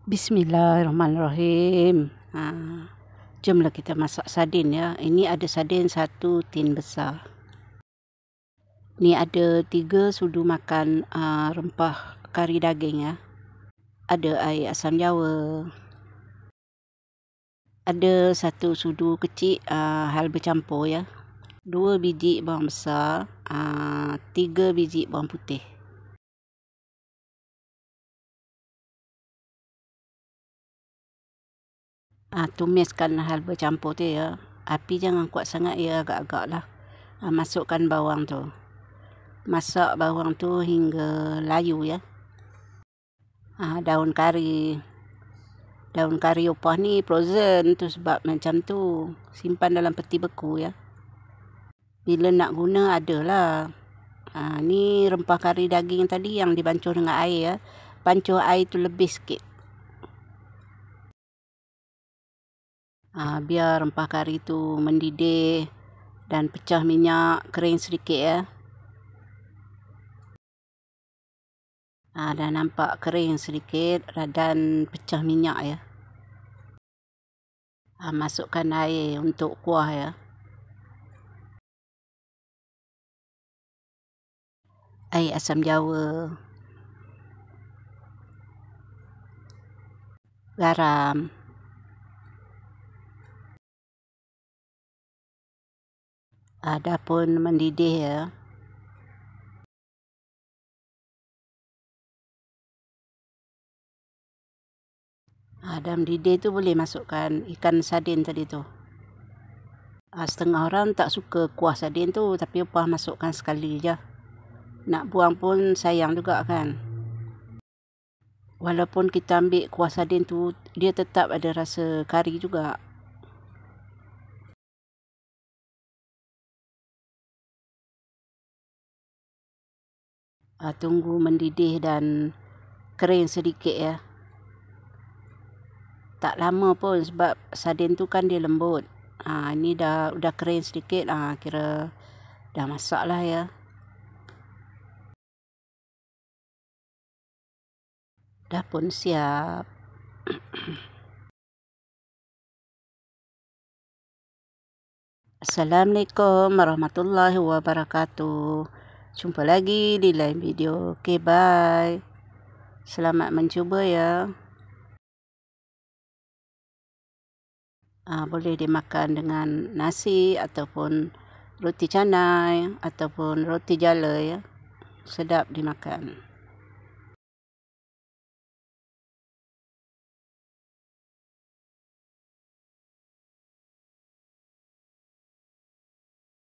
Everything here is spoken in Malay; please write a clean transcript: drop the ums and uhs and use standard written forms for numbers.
Bismillahirrahmanirrahim. Jomlah kita masak sardin ya. Ini ada sardin 1 tin besar. Ni ada 3 sudu makan rempah kari daging ya. Ada air asam jawa. Ada 1 sudu kecil hal bercampur ya. 2 biji bawang besar, 3 biji bawang putih. Tumiskan hal bercampur tu ya. Api jangan kuat sangat ya, agak-agak lah. Masukkan bawang tu. Masak bawang tu hingga layu ya. Daun kari. Daun kari upah ni frozen tu sebab macam tu. Simpan dalam peti beku ya. Bila nak guna adalah. Ni rempah kari daging tadi yang dibancuh dengan air ya. Bancuh air tu lebih sikit. Biar rempah kari tu mendidih dan pecah minyak, kering sedikit ya. Dah nampak kering sedikit dan pecah minyak ya. Masukkan air untuk kuah ya. Air asam jawa, garam, dah pun mendidih ya. Dah mendidih tu boleh masukkan ikan sardin tadi tu. Setengah orang tak suka kuah sardin tu, tapi upah masukkan sekali je. Nak buang pun sayang juga kan. Walaupun kita ambil kuah sardin tu, dia tetap ada rasa kari juga. Tunggu mendidih dan kering sedikit ya. Tak lama pun sebab sardin tu kan dia lembut. Ini dah kering sedikit, kira dah masak lah ya. Dah pun siap. Assalamualaikum warahmatullahi wabarakatuh. Jumpa lagi di lain video. Okay, bye. Selamat mencuba ya. Boleh dimakan dengan nasi ataupun roti canai ataupun roti jala ya. Sedap dimakan.